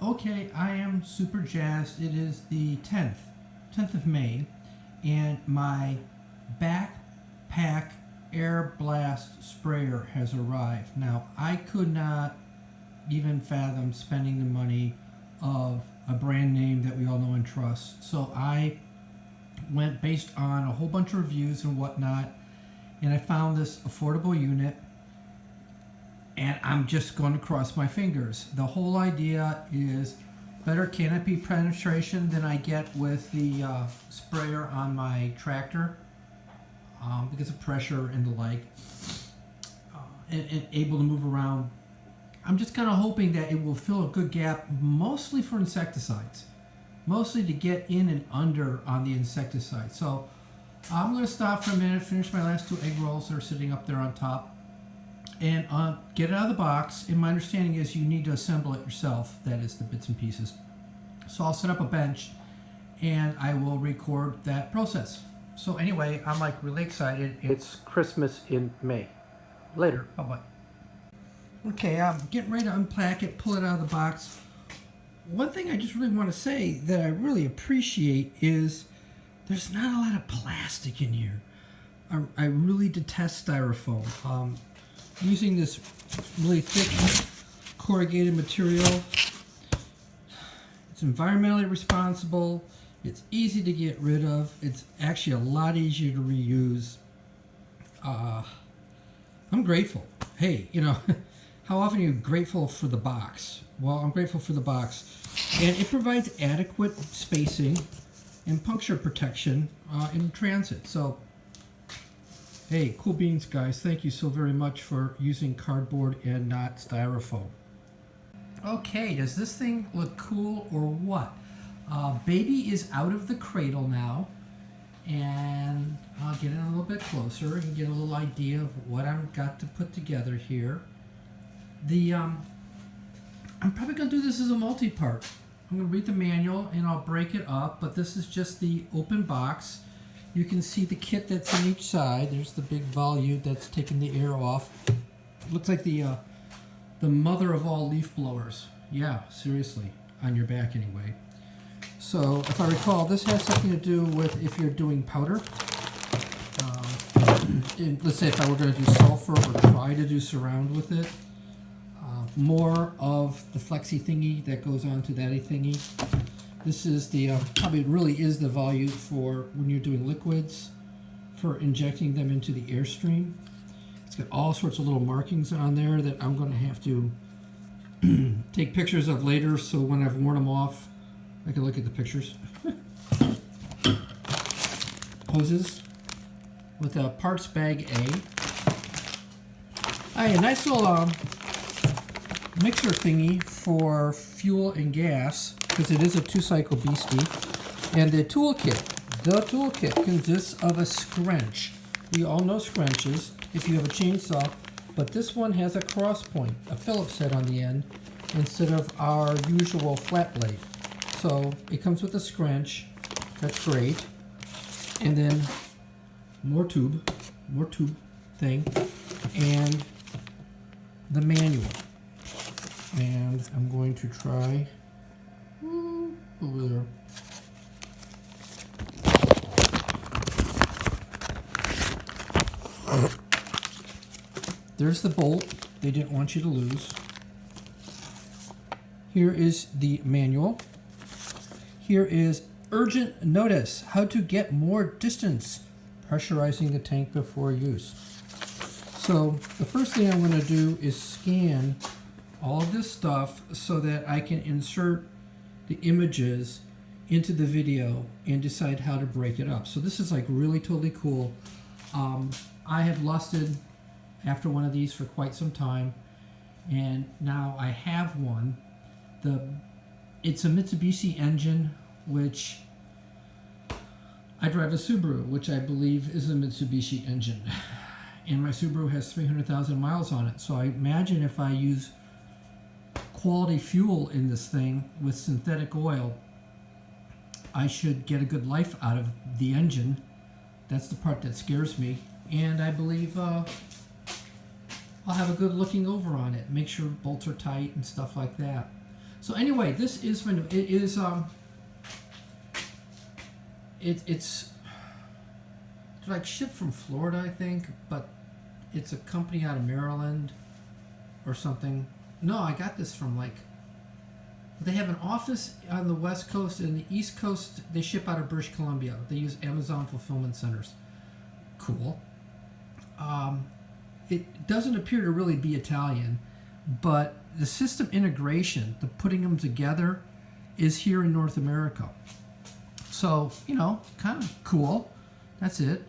Okay, I am super jazzed. It is the 10th of May, and my backpack air blast sprayer has arrived. Now, I could not even fathom spending the money of a brand name that we all know and trust. So I went based on a whole bunch of reviews and whatnot, and I found this affordable unit, and I'm just going to cross my fingers. The whole idea is better canopy penetration than I get with the sprayer on my tractor because of pressure and the like, and able to move around. I'm just kind of hoping that it will fill a good gap, mostly for insecticides, mostly to get in and under on the insecticide. So I'm going to stop for a minute, finish my last 2 egg rolls that are sitting up there on top, and get it out of the box. And my understanding is you need to assemble it yourself, that is the bits and pieces. So I'll set up a bench and I will record that process. So anyway, I'm like really excited. It's Christmas in May. Later, bye-bye. Okay, I'm getting ready to unpack it, pull it out of the box. One thing I just really want to say that I really appreciate is there's not a lot of plastic in here. I really detest styrofoam. Using this really thick corrugated material, it's environmentally responsible, it's easy to get rid of, it's actually a lot easier to reuse. I'm grateful. Hey, you know, how often are you grateful for the box? Well, I'm grateful for the box. And it provides adequate spacing and puncture protection in transit. So, hey, cool beans, guys. Thank you so very much for using cardboard and not styrofoam. Okay, does this thing look cool or what? Baby is out of the cradle now. And I'll get in a little bit closer and get a little idea of what I've got to put together here. I'm probably going to do this as a multi-part. I'm going to read the manual and I'll break it up, but this is just the open box. You can see the kit that's on each side. There's the big volute that's taking the air off. It looks like the mother of all leaf blowers. Yeah, seriously, on your back anyway. So, if I recall, this has something to do with if you're doing powder. Let's say if I were going to do sulfur or try to do surround with it. More of the flexi thingy that goes onto that thingy. This is the, probably really is the volute for when you're doing liquids, for injecting them into the airstream. It's got all sorts of little markings on there that I'm going to have to take pictures of later, so when I've worn them off, I can look at the pictures. Hoses with a parts bag A. A nice little mixer thingy for fuel and gas, because it is a 2-cycle beastie. And the toolkit consists of a scrunch. We all know scrunches if you have a chainsaw, but this one has a cross point, a Phillips head on the end, instead of our usual flat blade. So it comes with a scrunch, that's great. And then more tube thing, and the manual. And I'm going to try over there. There's the bolt they didn't want you to lose. Here is the manual. Here is urgent notice, how to get more distance, pressurizing the tank before use. So the first thing I'm going to do is scan all of this stuff so that I can insert the images into the video and decide how to break it up. So this is like really totally cool. I have lusted after one of these for quite some time, and now I have one. It's a Mitsubishi engine, which I drive a Subaru, which I believe is a Mitsubishi engine. And my Subaru has 300,000 miles on it. So I imagine if I use quality fuel in this thing with synthetic oil, I should get a good life out of the engine. That's the part that scares me. And I believe I'll have a good looking over on it, make sure bolts are tight and stuff like that. So anyway, this is it is it's like shipped from Florida, I think, but it's a company out of Maryland or something. No, I got this from like, they have an office on the West Coast and the East Coast. They ship out of British Columbia. They use Amazon fulfillment centers. Cool. It doesn't appear to really be Italian, but the system integration, the putting them together, is here in North America. So, you know, kind of cool. That's it.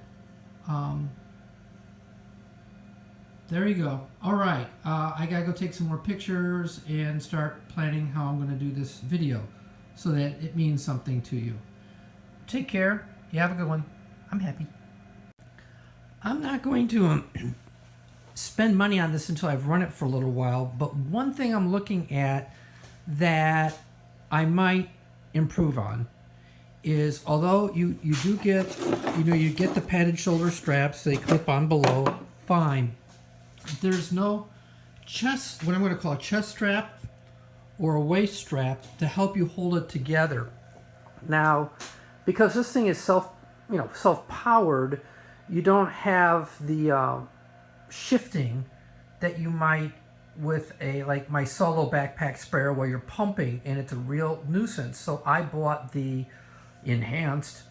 There you go. All right. I got to go take some more pictures and start planning how I'm going to do this video so that it means something to you. Take care. You have a good one. I'm happy. I'm not going to spend money on this until I've run it for a little while, but one thing I'm looking at that I might improve on is, although you do get, you get the padded shoulder straps, they clip on below, fine. There's no chest, what I'm going to call a chest strap or a waist strap to help you hold it together. Now, because this thing is self-powered, you don't have the shifting that you might with like my solo backpack sprayer where you're pumping and it's a real nuisance. So I bought the enhanced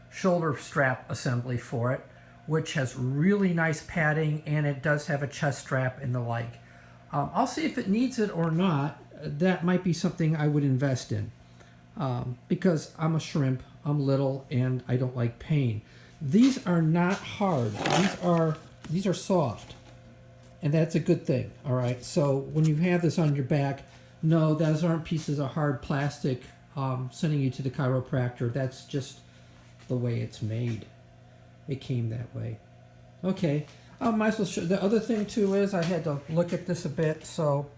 shoulder strap assembly for it, which has really nice padding and it does have a chest strap and the like. I'll see if it needs it or not. That might be something I would invest in because I'm a shrimp, I'm little, and I don't like pain. These are not hard. These are soft, and that's a good thing. All right. So when you have this on your back, no, those aren't pieces of hard plastic sending you to the chiropractor. That's just the way it's made. It came that way. Okay. I might as well show. The other thing too is I had to look at this a bit. So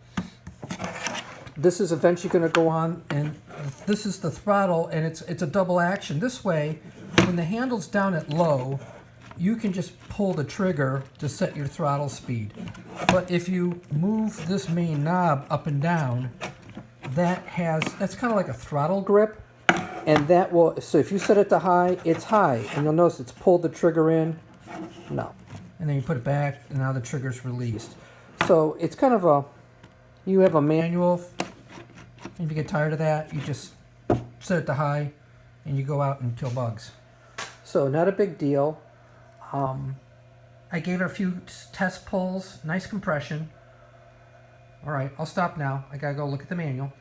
this is eventually going to go on, and this is the throttle, and it's a double action. This way, when the handle's down at low, you can just pull the trigger to set your throttle speed. But if you move this main knob up and down, that's kind of like a throttle grip, and that will, so if you set it to high, it's high, and you'll notice it's pulled the trigger in, no, and then you put it back, and now the trigger's released. So it's kind of you have a manual. If you get tired of that, you just set it to high, and you go out and kill bugs. So not a big deal. I gave it a few test pulls, nice compression. All right, I'll stop now. I gotta go look at the manual.